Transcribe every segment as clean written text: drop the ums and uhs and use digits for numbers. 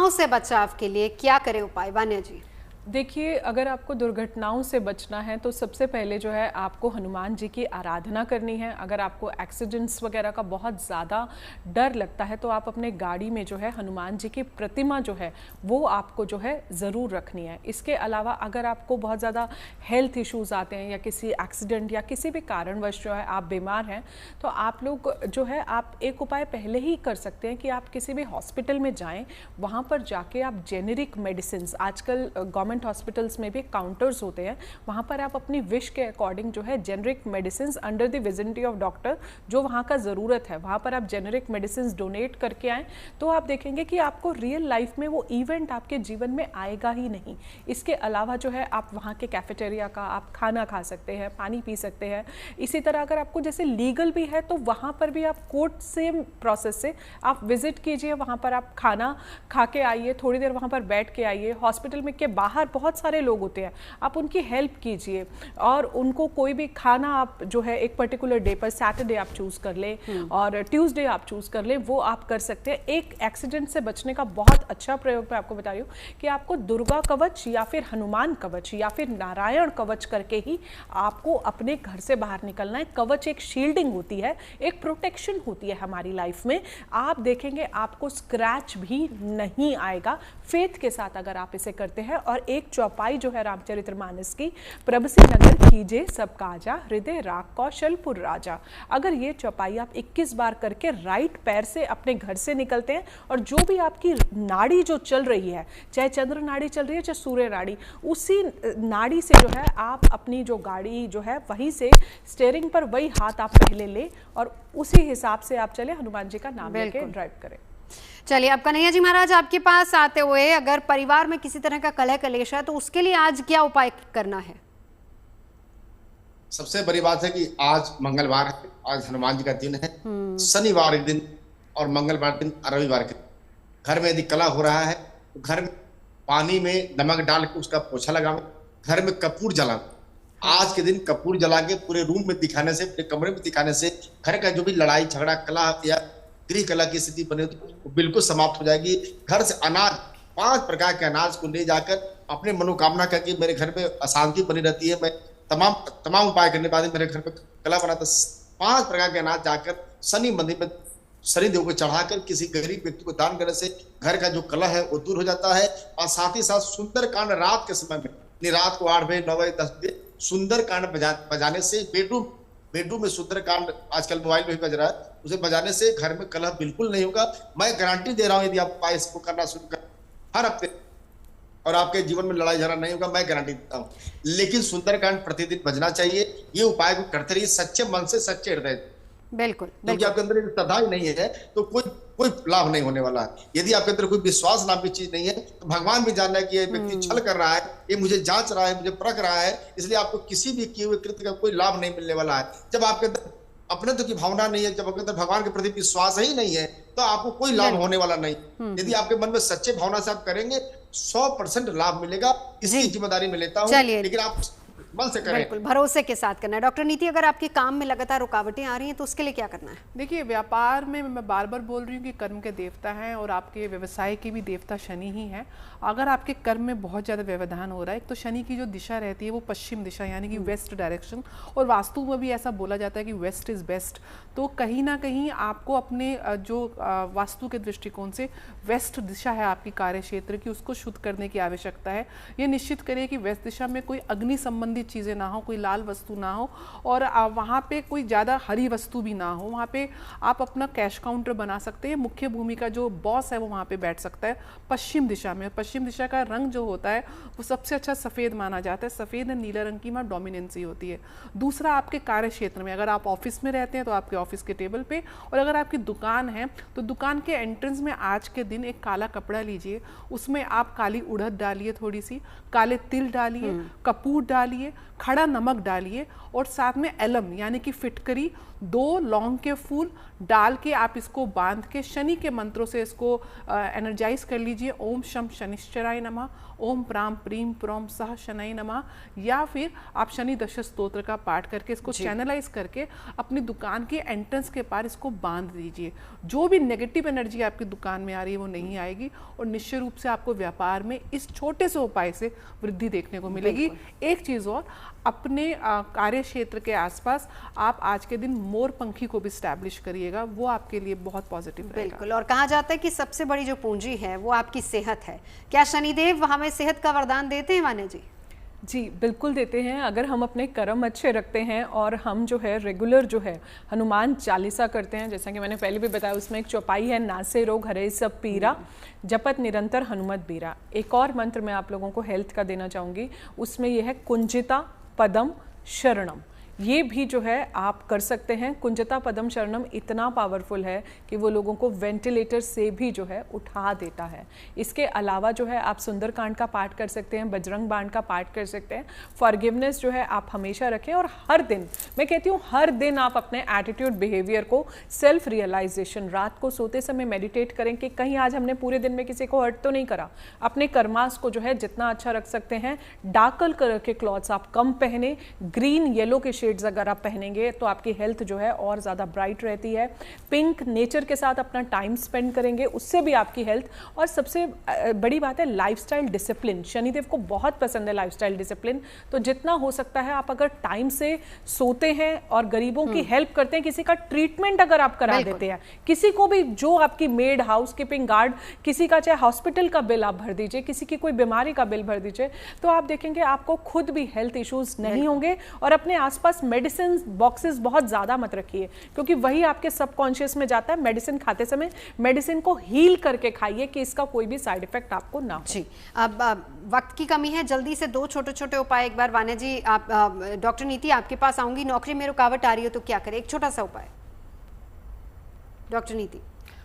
दुर्घटनाओं से बचाव के लिए क्या करें उपाय, वान्या जी? देखिए, अगर आपको दुर्घटनाओं से बचना है तो सबसे पहले जो है आपको हनुमान जी की आराधना करनी है। अगर आपको एक्सीडेंट्स वगैरह का बहुत ज़्यादा डर लगता है तो आप अपने गाड़ी में जो है हनुमान जी की प्रतिमा जो है वो आपको जो है ज़रूर रखनी है। इसके अलावा अगर आपको बहुत ज़्यादा हेल्थ इश्यूज़ आते हैं या किसी एक्सीडेंट या किसी भी कारणवश जो है आप बीमार हैं, तो आप लोग जो है आप एक उपाय पहले ही कर सकते हैं कि आप किसी भी हॉस्पिटल में जाएँ। वहाँ पर जाके आप जेनेरिक मेडिसिन, आजकल गवर्नमेंट हॉस्पिटल्स में भी काउंटर्स होते हैं, वहाँ पर आप अपनी विश के अकॉर्डिंग जो है generic medicine under the visibility of doctor, जो वहाँ का ज़रूरत है वहाँ पर आप जेनेरिक मेडिसिन डोनेट करके आएँ, तो आप देखेंगे कि आपको रियल लाइफ में वो इवेंट आपके जीवन में आएगा ही नहीं। इसके अलावा जो है आप वहाँ के कैफेटेरिया का आप खाना खा सकते हैं, पानी पी सकते हैं। इसी तरह अगर आपको जैसे लीगल भी है तो वहाँ पर भी आप कोर्ट से प्रोसेस से आप विजिट कीजिए, वहाँ पर आप खाना खा के आइए, थोड़ी देर वहाँ पर बैठ के आइए। हॉस्पिटल में के बाहर बहुत सारे लोग होते हैं, आप उनकी हेल्प कीजिए और उनको कोई भी खाना आप जो है एक पर्टिकुलर डे पर, सैटरडे आप चूज कर लें और ट्यूसडे आप चूज कर लें, वो आप कर सकते हैं। एक एक्सीडेंट से बचने का बहुत अच्छा प्रयोग मैं आपको बता रही हूँ कि आपको दुर्गा कवच या फिर हनुमान कवच या फिर नारायण कवच करके ही आपको अपने घर से बाहर निकलना है। कवच एक शील्डिंग होती है, एक प्रोटेक्शन होती है हमारी लाइफ में। आप देखेंगे आपको स्क्रैच भी नहीं आएगा फेथ के साथ अगर आप इसे करते हैं। और एक चौपाई जो है रामचरितमानस की, प्रभ से नगर कीजे सब काजा, हृदय राग कौशलपुर राजा, अगर ये चौपाई आप 21 बार करके राइट पैर से अपने घर से निकलते हैं और जो भी आपकी नाड़ी जो चल रही है, चाहे चंद्र नाड़ी चल रही है चाहे सूर्य नाड़ी, उसी नाड़ी से जो है आप अपनी जो गाड़ी जो है वहीं से स्टीयरिंग पर वही हाथ आप पहले ले और उसी हिसाब से आप चले, हनुमान जी का नाम लेके ड्राइव करें। चलिए, अब कन्हैया जी महाराज आपके पास आते हुए, अगर परिवार में किसी तरह का कलह कलेश है तो उसके लिए आज क्या उपाय करना है? सबसे बड़ी बात है कि आज मंगलवार है, आज हनुमान जी का दिन है। शनिवार के दिन और मंगलवार दिन रविवार के दिन घर में यदि कलह हो रहा है तो घर में पानी में नमक डाल के उसका पोछा लगाओ, घर में कपूर जलाओ। आज के दिन कपूर जला के पूरे रूम में दिखाने से, पूरे कमरे में दिखाने से घर का जो भी लड़ाई झगड़ा कलह या गृह कला की स्थिति बने तो बिल्कुल समाप्त हो जाएगी। घर से अनाज, 5 प्रकार के अनाज को ले जाकर अपने मनोकामना करके, मेरे घर में अशांति बनी रहती है, मैं तमाम उपाय करने के बाद मेरे घर पे कला बना, तो 5 प्रकार के अनाज जाकर शनि मंदिर में शनि देव को चढ़ाकर किसी गरीब व्यक्ति को दान करने से घर का जो कलह है वो दूर हो जाता है। और साथ ही साथ सुंदरकांड रात के समय में, रात को 8 बजे 9 बजे 10 बजे सुंदरकांड बजाने से, बेडरूम में सुंदरकांड आजकल मोबाइल में भी बज रहा है, उसे बजाने से घर में कलह बिल्कुल नहीं होगा। मैं गारंटी दे रहा हूं, यदि आप उपाय इसको करना शुरू कर हर हफ्ते, और आपके जीवन में लड़ाई झगड़ा नहीं होगा, मैं गारंटी देता हूं। लेकिन सुंदरकांड प्रतिदिन बजना चाहिए। ये उपाय को करते रहिए सच्चे मन से, सच्चे हृदय। बिल्कुल, क्योंकि आपके अंदर श्रद्धा ही नहीं है तो कोई लाभ नहीं होने वाला है। यदि आपके अंदर कोई विश्वास नाम की चीज नहीं है तो भगवान भी जान रहा है कि ये व्यक्ति छल कर रहा है, ये मुझे जांच रहा है, मुझे परख रहा है, इसलिए आपको किसी भी किए हुए कृत्य का कोई लाभ नहीं मिलने वाला है। जब आपके अंदर अपने तो की भावना नहीं है, जब आपके अंदर भगवान के प्रति विश्वास ही नहीं है तो आपको कोई लाभ होने वाला नहीं। यदि आपके मन में सच्चे भावना से आप करेंगे 100% लाभ मिलेगा। इसकी जिम्मेदारी मैं लेता हूँ, लेकिन आप मन से करें, बिल्कुल भरोसे के साथ करना है। डॉक्टर नीति, अगर आपके काम में लगातार रुकावटें आ रही हैं तो उसके लिए क्या करना है? देखिए, व्यापार में मैं बार बार बोल रही हूँ कि कर्म के देवता हैं और आपके व्यवसाय के भी देवता शनि ही है। अगर आपके कर्म में बहुत ज़्यादा व्यवधान हो रहा है, तो शनि की जो दिशा रहती है वो पश्चिम दिशा यानी कि वेस्ट डायरेक्शन, और वास्तु में भी ऐसा बोला जाता है कि वेस्ट इज़ बेस्ट। तो कहीं ना कहीं आपको अपने जो वास्तु के दृष्टिकोण से वेस्ट दिशा है आपकी कार्य क्षेत्र की, उसको शुद्ध करने की आवश्यकता है। ये निश्चित करिए कि वेस्ट दिशा में कोई अग्नि संबंधी चीज़ें ना हो, कोई लाल वस्तु ना हो, और वहाँ पे कोई ज़्यादा हरी वस्तु भी ना हो। वहाँ पे आप अपना कैश काउंटर बना सकते हैं, मुख्य भूमि का जो बॉस है वो वहाँ पे बैठ सकता है पश्चिम दिशा में। पश्चिम दिशा का रंग जो होता है वो सबसे अच्छा सफ़ेद माना जाता है। सफ़ेद और नीला रंग की वहाँ डोमिनेंसी होती है। दूसरा, आपके कार्य क्षेत्र में, अगर आप ऑफिस में रहते हैं तो आपके ऑफिस के टेबल पे, और अगर आपकी दुकान है तो दुकान के एंट्रेंस में आज के दिन एक काला कपड़ा लीजिए, उसमें आप काली उड़द डालिए, थोड़ी सी काले तिल डालिए, कपूर डालिए, खड़ा नमक डालिए, और साथ में एलम यानी कि फिटकरी 2 लौंग के फूल डाल के आप इसको बांध के शनि के मंत्रों से इसको एनर्जाइज कर लीजिए। ओम शम शनिश्चराय नमः, ओम प्राम प्रीम प्रोम सह शनै नमः, या फिर आप शनि दश स्तोत्र का पाठ करके इसको चैनलाइज करके अपनी दुकान के एंट्रेंस के पार इसको बांध दीजिए। जो भी नेगेटिव एनर्जी आपकी दुकान में आ रही है वो नहीं आएगी और निश्चित रूप से आपको व्यापार में इस छोटे से उपाय से वृद्धि देखने को मिलेगी। एक चीज़ और, अपने कार्य क्षेत्र के आसपास आप आज के दिन मोर पंखी को भी स्टैब्लिश करिएगा, वो आपके लिए बहुत पॉजिटिव रहेगा। बिल्कुल, और कहा जाता है कि सबसे बड़ी जो पूंजी है वो आपकी सेहत है। क्या शनिदेव हमें सेहत का वरदान देते हैं वान्या जी? जी बिल्कुल देते हैं। अगर हम अपने कर्म अच्छे रखते हैं और हम जो है रेगुलर जो है हनुमान चालीसा करते हैं, जैसा कि मैंने पहले भी बताया, उसमें एक चौपाई है, नासे रोग हरे सब पीरा, जपत निरंतर हनुमत बीरा। एक और मंत्र मैं आप लोगों को हेल्थ का देना चाहूँगी, उसमें यह है कुंजिता पदम शरणम। ये भी जो है आप कर सकते हैं। कुंजता पदम शरणम इतना पावरफुल है कि वो लोगों को वेंटिलेटर से भी जो है उठा देता है। इसके अलावा जो है आप सुंदरकांड का पाठ कर सकते हैं, बजरंग बाण का पाठ कर सकते हैं। फॉरगिवनेस जो है आप हमेशा रखें और हर दिन, मैं कहती हूँ हर दिन आप अपने एटीट्यूड बिहेवियर को, सेल्फ रियलाइजेशन, रात को सोते समय मेडिटेट करें कि कहीं आज हमने पूरे दिन में किसी को हर्ट तो नहीं करा। अपने कर्मास को जो है जितना अच्छा रख सकते हैं। डार्क कलर के क्लॉथ्स आप कम पहने, ग्रीन येलो के शेड्स अगर आप पहनेंगे तो आपकी हेल्थ जो है और ज़्यादा ब्राइट रहती है। पिंक, नेचर के साथ अपना टाइम स्पेंड करेंगे, उससे भी आपकी हेल्थ। और सबसे बड़ी बात है लाइफस्टाइल डिसिप्लिन। शनिदेव को बहुत पसंद है लाइफस्टाइल डिसिप्लिन, तो जितना हो सकता है आप अगर टाइम से सोते हैं और गरीबों की हेल्प करते हैं, किसी का ट्रीटमेंट अगर आप करा देते हैं, किसी को भी, जो आपकी मेड, हाउस कीपिंग, गार्ड, किसी का चाहे हॉस्पिटल का बिल आप भर दीजिए, किसी की कोई बीमारी का बिल भर दीजिए, तो आप देखेंगे आपको खुद भी हेल्थ इश्यूज नहीं होंगे। और अपने आसपास मेडिसिन बॉक्सेस बहुत ज्यादा मत रखिए, क्योंकि वही आपके सबकॉन्शियस में जाता है। मेडिसिन खाते समय मेडिसिन को हील करके खाइए कि इसका कोई भी साइड इफेक्ट आपको ना हो। जी, अब वक्त की कमी है, जल्दी से 2 छोटे छोटे उपाय एक बार वान्या जी, आप डॉक्टर नीति आपके पास आऊंगी। नौकरी में रुकावट आ रही है तो क्या करें, एक छोटा सा उपाय डॉक्टर नीति।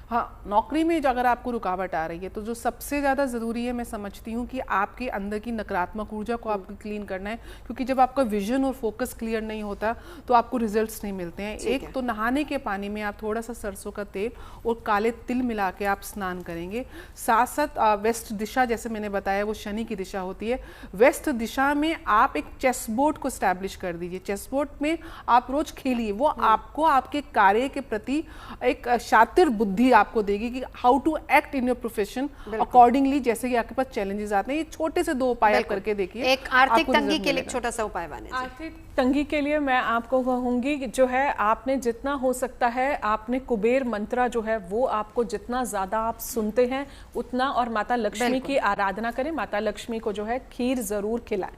हाँ, नौकरी में जो अगर आपको रुकावट आ रही है तो जो सबसे ज़्यादा ज़रूरी है, मैं समझती हूँ कि आपके अंदर की नकारात्मक ऊर्जा को आपको क्लीन करना है, क्योंकि जब आपका विजन और फोकस क्लियर नहीं होता तो आपको रिजल्ट्स नहीं मिलते हैं। एक तो नहाने के पानी में आप थोड़ा सा सरसों का तेल और काले तिल मिला के आप स्नान करेंगे। साथ साथ वेस्ट दिशा, जैसे मैंने बताया, वो शनि की दिशा होती है। वेस्ट दिशा में आप एक चेस बोर्ड को स्टैब्लिश कर दीजिए। चेस बोर्ड में आप रोज खेलिए, वो आपको आपके कार्य के प्रति एक शातिर बुद्धि आपको देगी कि how to act in your profession accordingly, जैसे कि आपके पास चैलेंजेस आते हैं। ये छोटे से 2 उपाय आप करके देखिए। एक आर्थिक तंगी के लिए छोटा सा उपाय वान्या जी। आर्थिक तंगी के लिए मैं आपको कहूंगी कि जो है आपने जितना हो सकता है, आपने कुबेर मंत्रा जो है वो आपको जितना ज्यादा आप सुनते हैं उतना, और माता लक्ष्मी की आराधना करें। माता लक्ष्मी को जो है खीर जरूर खिलाएं।